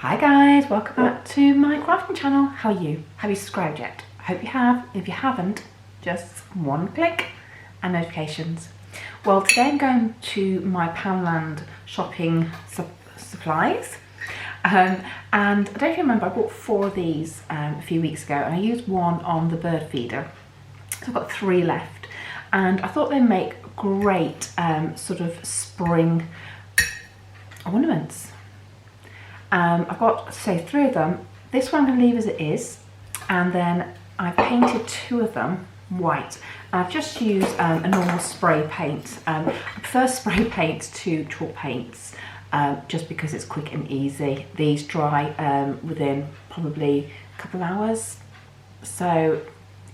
Hi guys, welcome back to my crafting channel. How are you? Have you subscribed yet? I hope you have. If you haven't, just one click and notifications. Well, today I'm going to my Poundland shopping supplies. And I don't know if you remember, I bought 4 of these a few weeks ago, and I used one on the bird feeder. So I've got 3 left, and I thought they'd make great sort of spring ornaments. I've got, say, 3 of them. This one I'm going to leave as it is, and then I painted 2 of them white. And I've just used a normal spray paint. I prefer spray paints to chalk paints just because it's quick and easy. These dry within probably a couple of hours. So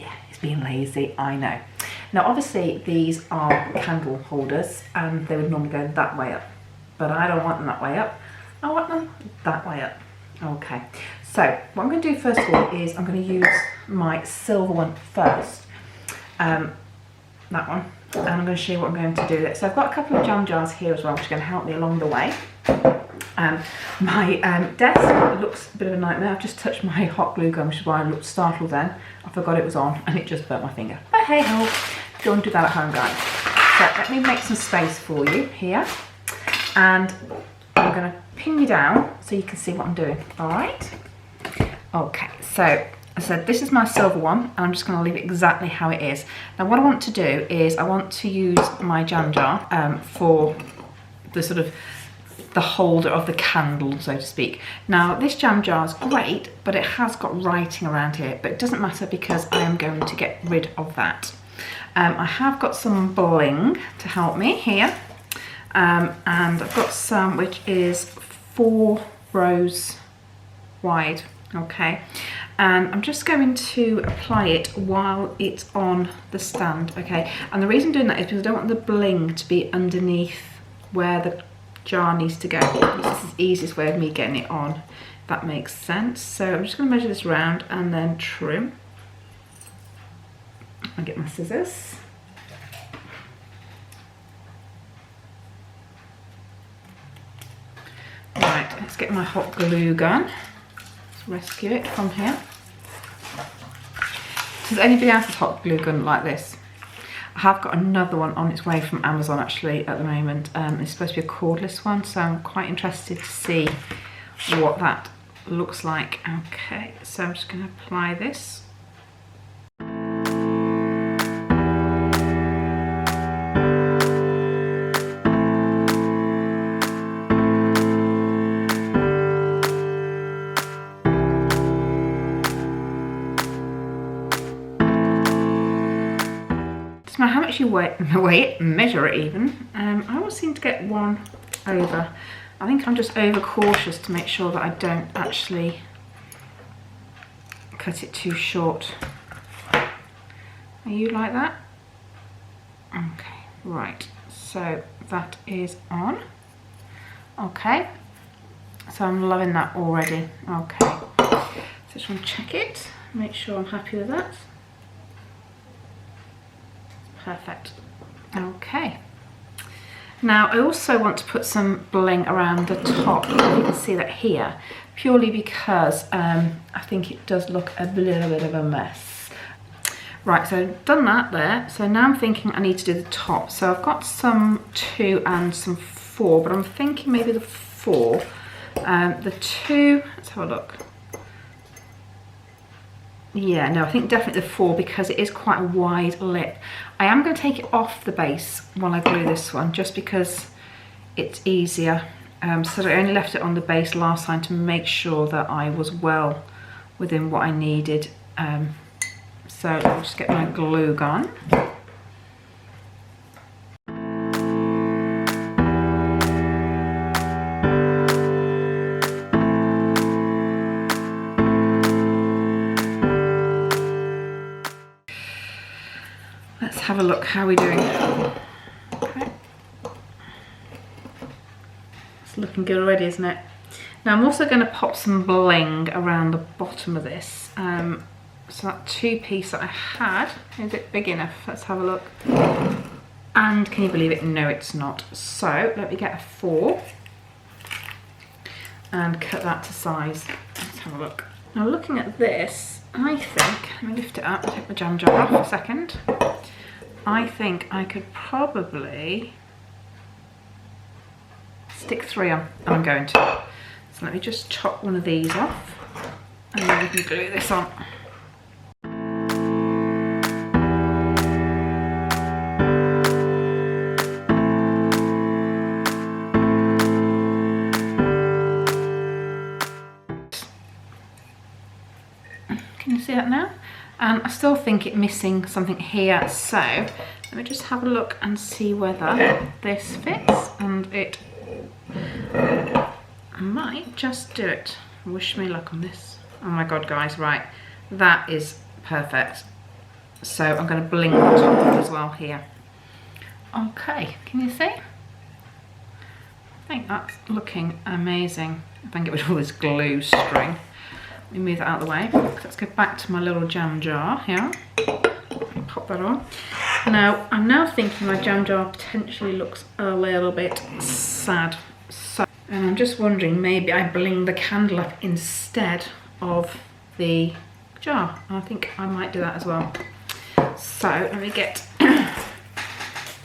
yeah, it's being lazy, I know. Now obviously these are candle holders and they would normally go that way up, but I don't want them that way up. I want them that way up. Okay, so what I'm going to do first of all is I'm going to use my silver one first. That one. And I'm going to show you what I'm going to do with it. So I've got a couple of jam jars here as well, which are going to help me along the way. My desk looks a bit of a nightmare. I've just touched my hot glue gun, which is why I looked startled then. I forgot it was on and it just burnt my finger. But hey ho, don't do that at home, guys. So let me make some space for you here. And I'm going to pin you down so you can see what I'm doing. All right? Okay, so I said this is my silver one, and I'm just going to leave it exactly how it is. Now what I want to do is I want to use my jam jar for the sort of the holder of the candle, so to speak. Now this jam jar is great, but it has got writing around here, but it doesn't matter because I am going to get rid of that. I have got some bling to help me here, and I've got some which is 4 rows wide. Okay, and I'm just going to apply it while it's on the stand. Okay, and the reason I'm doing that is because I don't want the bling to be underneath where the jar needs to go. This is the easiest way of me getting it on, if that makes sense. So I'm just going to measure this round and then trim. I'll get my scissors. Right, let's get my hot glue gun. Rescue it from here. Does anybody else's hot glue gun like this? I have got another one on its way from Amazon actually at the moment. It's supposed to be a cordless one, so I'm quite interested to see what that looks like. Okay, so I'm just going to apply this. Now how much you measure it even. I always seem to get one over. I think I'm just over cautious to make sure that I don't actually cut it too short. Are you like that? Okay, right, so that is on. Okay, so I'm loving that already. Okay, so just want to check it, make sure I'm happy with that. Perfect. Okay. Now I also want to put some bling around the top. You can see that here, purely because I think it does look a little bit of a mess. Right, so I've done that there. So now I'm thinking I need to do the top. So I've got some 2 and some 4, but I'm thinking maybe the 4. The 2, let's have a look. Yeah, no, I think definitely the 4 because it is quite a wide lip. I am going to take it off the base while I glue this one, just because it's easier. So I only left it on the base last time to make sure that I was well within what I needed. So I'll just get my glue gun. Let's have a look how we're doing. Okay. It's looking good already, isn't it? Now I'm also going to pop some bling around the bottom of this. So that 2-piece that I had, is it big enough? Let's have a look. And can you believe it? No, it's not. So let me get a 4. and cut that to size. Let's have a look. Now looking at this, I think, let me lift it up, take the jam jar off for a second. I think I could probably stick 3 on, and I'm going to. So let me just chop one of these off and then we can glue this on. Can you see that now? And I still think it's missing something here, so let me just have a look and see whether this fits, and it might just do it. Wish me luck on this. Oh my god guys, right, that is perfect. So I'm going to bling on top as well here. Okay, can you see? I think that's looking amazing. I think it was all this glue string. Let me move that out of the way. Let's go back to my little jam jar here. Pop that on. Now, I'm now thinking my jam jar potentially looks a little bit sad. So, and I'm just wondering, maybe I bling the candle up instead of the jar. And I think I might do that as well. So, let me get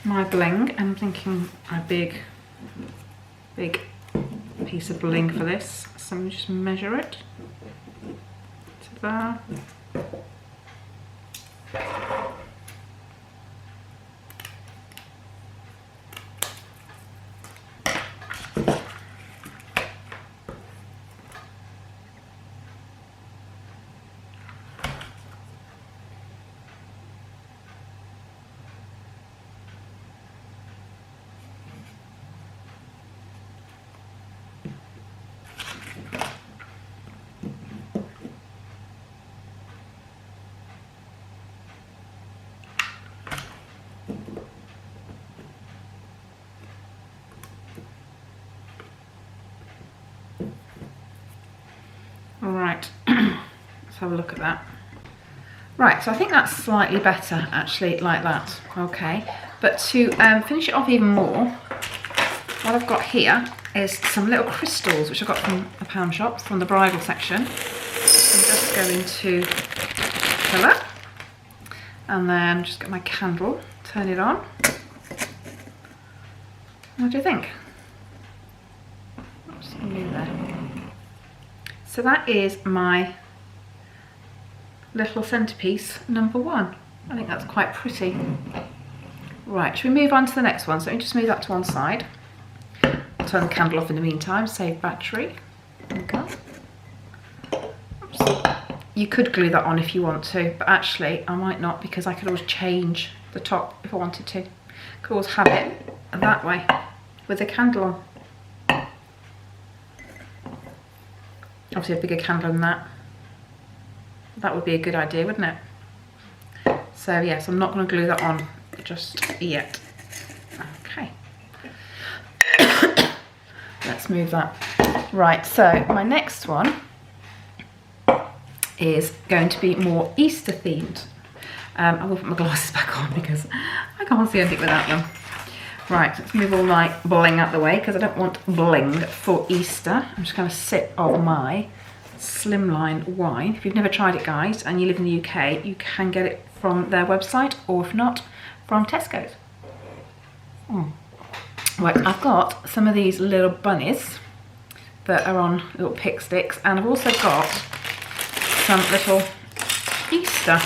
my bling. I'm thinking a big piece of bling for this. So, let me just measure it. There. Alright, let's have a look at that. Right, so I think that's slightly better actually, like that. Okay, but to finish it off even more, what I've got here is some little crystals which I got from the pound shop, from the bridal section. I'm just going to fill it, and then just get my candle, turn it on. What do you think? What's new there? So that is my little centerpiece number 1. I think that's quite pretty. Right, should we move on to the next one? So let me just move that to one side. I'll turn the candle off in the meantime, save battery. Okay. Oops. You could glue that on if you want to, but actually I might not, because I could always change the top if I wanted to. Could always have it that way with the candle on. Obviously a bigger candle than that. That would be a good idea, wouldn't it? So yes, I'm not going to glue that on just yet. Okay. Let's move that. Right, so my next one is going to be more Easter themed. I will put my glasses back on because I can't see anything without them. Right, let's move all my bling out the way because I don't want bling for Easter. I'm just going to sip on my slimline wine. If you've never tried it, guys, and you live in the UK, you can get it from their website, or if not, from Tesco's. Right, I've got some of these little bunnies that are on little pick sticks, and I've also got some little Easter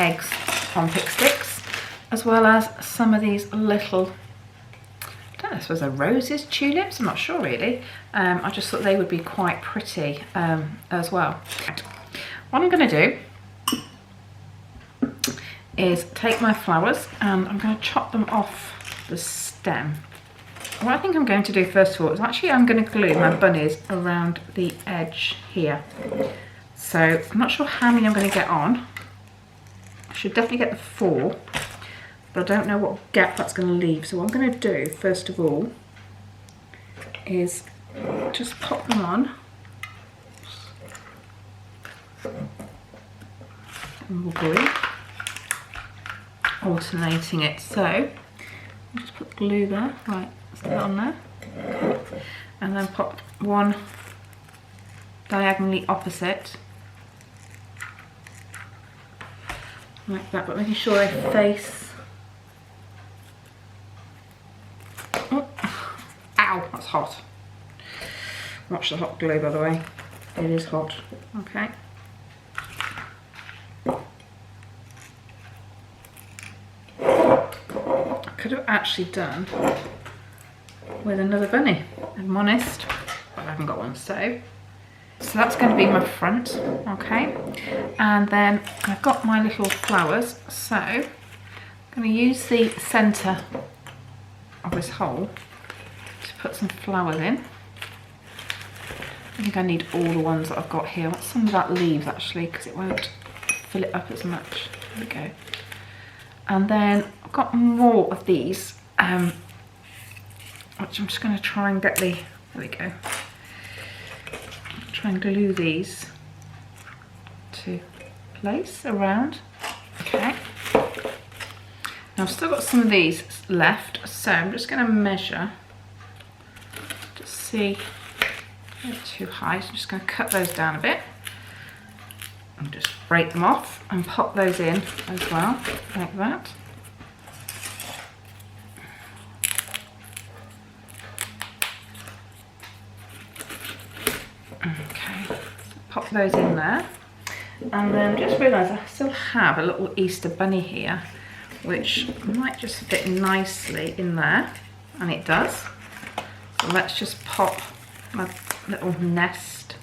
eggs on pick sticks, as well as some of these little, I don't know, I suppose they're roses, tulips, I'm not sure really. I just thought they would be quite pretty as well. What I'm going to do is take my flowers and I'm going to chop them off the stem. What I think I'm going to do first of all is actually I'm going to glue my bunnies around the edge here. So I'm not sure how many I'm going to get on. I should definitely get the 4. But I don't know what gap that's going to leave. So what I'm going to do, first of all, is just pop them on. And we'll glue, alternating it. So, I'll just put glue there. Right, let's get that on there. and then pop one diagonally opposite, like that, but making sure they face. Oh, ow, that's hot. Watch the hot glue, by the way. It is hot. Okay. I could have actually done with another bunny, if I'm honest, but I haven't got one, so that's going to be my front, okay? And then I've got my little flowers, so I'm going to use the centre of this hole to put some flowers in. I think I need all the ones that I've got here. I want some of that leaves actually, because it won't fill it up as much. There we go. And then I've got more of these, which I'm just going to try and get there we go. Try and glue these to place around. Okay. Now I've still got some of these left, so I'm just going to measure to see. They're too high, so I'm just going to cut those down a bit and just break them off and pop those in as well, like that. Okay, so pop those in there, and then just realised I still have a little Easter bunny here, which might just fit nicely in there, and it does. So let's just pop my little nest.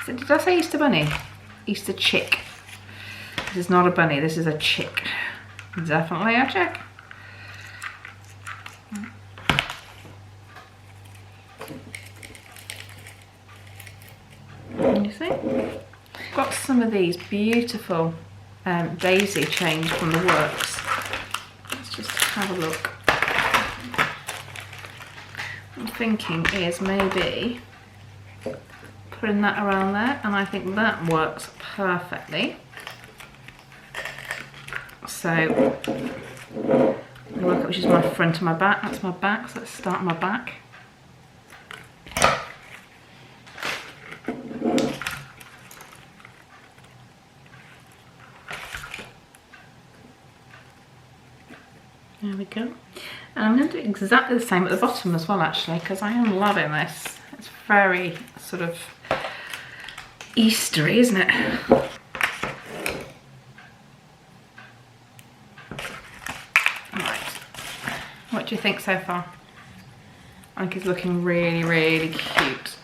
So did I say Easter bunny? Easter chick. This is not a bunny, this is a chick. Definitely a chick. You see? Got some of these beautiful daisy chains from the works. Let's just have a look. I'm thinking is maybe putting that around there, and I think that works perfectly. So look, which is my front and my back. That's my back, so let's start my back. There we go. And I'm going to do exactly the same at the bottom as well, actually, because I am loving this. It's very sort of Eastery, isn't it? Right. What do you think so far? I think it's looking really, really cute.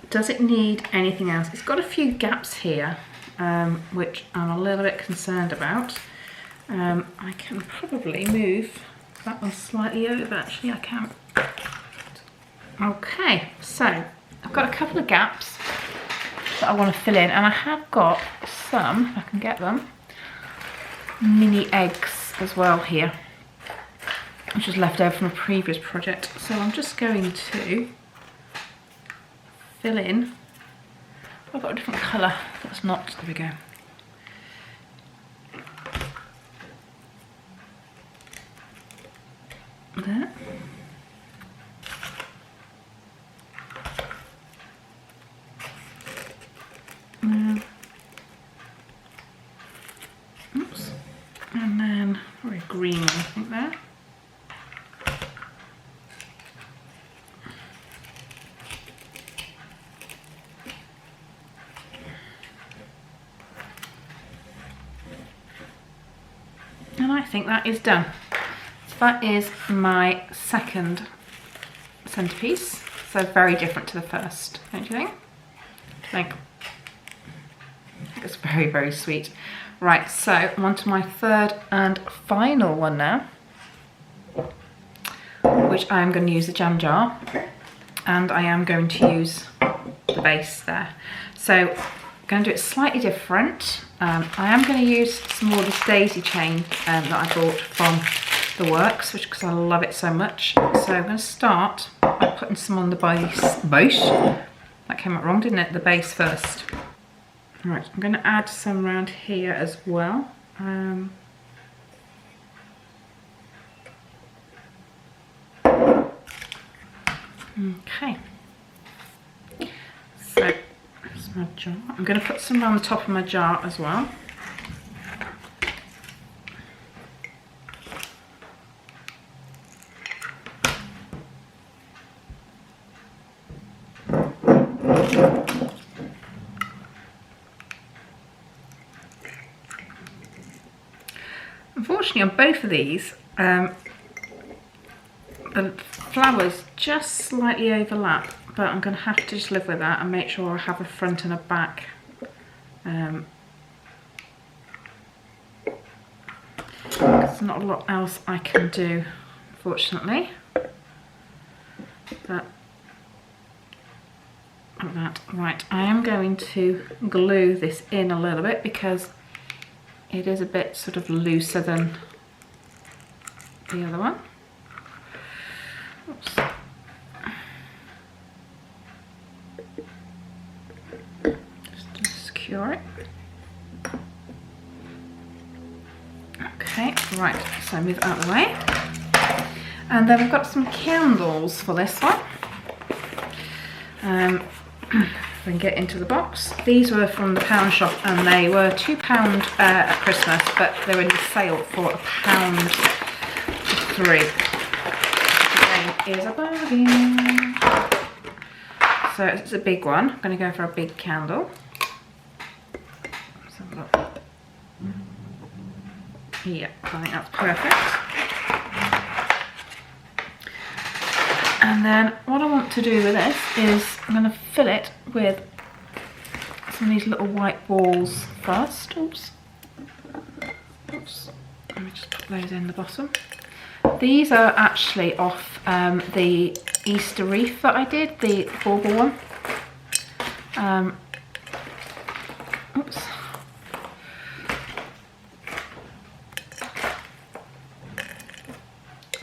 Does it need anything else? It's got a few gaps here, which I'm a little bit concerned about. I can probably move that one slightly over, actually I can. Okay, so I've got a couple of gaps that I want to fill in, and I have got some, if I can get them, mini eggs as well here, which was left over from a previous project. So I'm just going to fill in. I've got a different colour that's not, there we go. There. Oops. And then very green, I think there. And I think that is done. That is my second centerpiece, so very different to the first, don't you think? I think it's very, very sweet. Right, so I'm on to my third and final one now, which I am going to use the jam jar, and I am going to use the base there. So I'm going to do it slightly different. I am going to use some more of this daisy chain that I bought from the works, which because I love it so much. So I'm going to start by putting some on the base. That came out wrong, didn't it? The base first. Right, I'm going to add some around here as well. Okay. So that's my jar. I'm going to put some around the top of my jar as well. Unfortunately, on both of these, the flowers just slightly overlap, but I'm going to have to just live with that and make sure I have a front and a back. There's not a lot else I can do, unfortunately. But like that. Right, I am going to glue this in a little bit because it is a bit sort of looser than the other one. Oops. Just to secure it. Okay, right, so move it out of the way. And then we've got some candles for this one. We can get into the box. These were from the pound shop and they were £2 at Christmas, but they were in the sale for £1 for 3. Again, is a bargain. So it's a big one. I'm going to go for a big candle. Let's have a look. Yeah, I think that's perfect. And then what I want to do with this is I'm going to fill it with some of these little white balls first. Oops. Oops. Let me just put those in the bottom. These are actually off the Easter wreath that I did, the bauble one. Oops.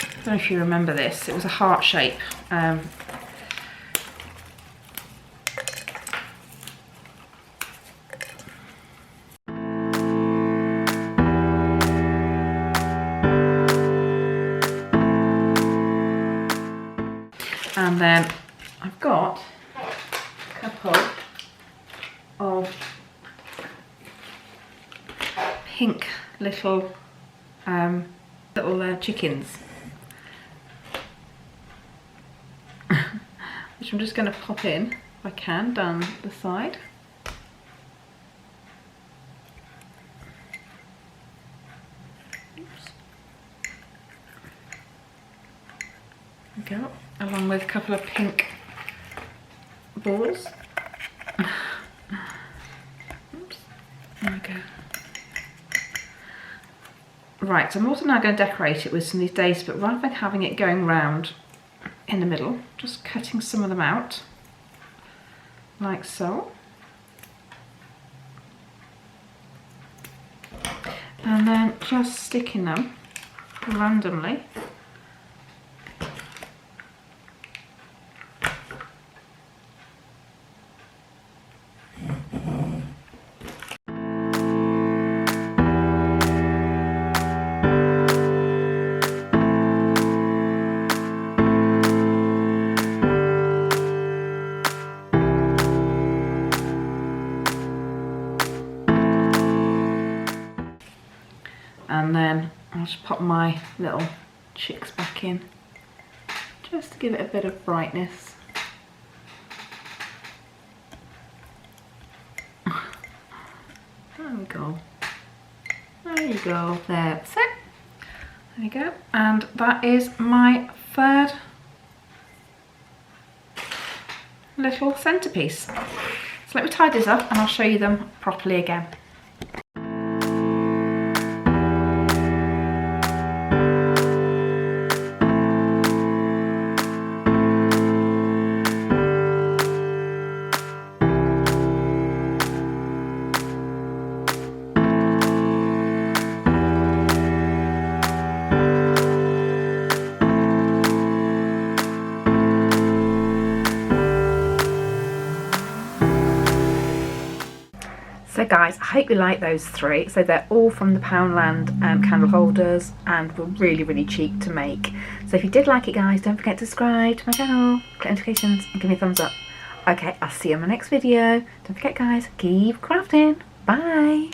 I don't know if you remember this, it was a heart shape. And then I've got a couple of pink little chickens. Which I'm just going to pop in, if I can, down the side. Oops. There we go, along with a couple of pink balls. Oops. There we go. Right, so I'm also now going to decorate it with some of these daisies, but rather than having it going round in the middle, just cutting some of them out like so, and then just sticking them randomly and then I'll just pop my little chicks back in just to give it a bit of brightness. There we go. There you go. That's it. There you go. And that is my third little centerpiece. So let me tie this up and I'll show you them properly again. So guys, I hope you like those 3. So they're all from the Poundland candle holders and were really cheap to make. So if you did like it, guys, don't forget to subscribe to my channel, click notifications and give me a thumbs up. Okay, I'll see you in my next video. Don't forget, guys, keep crafting. Bye.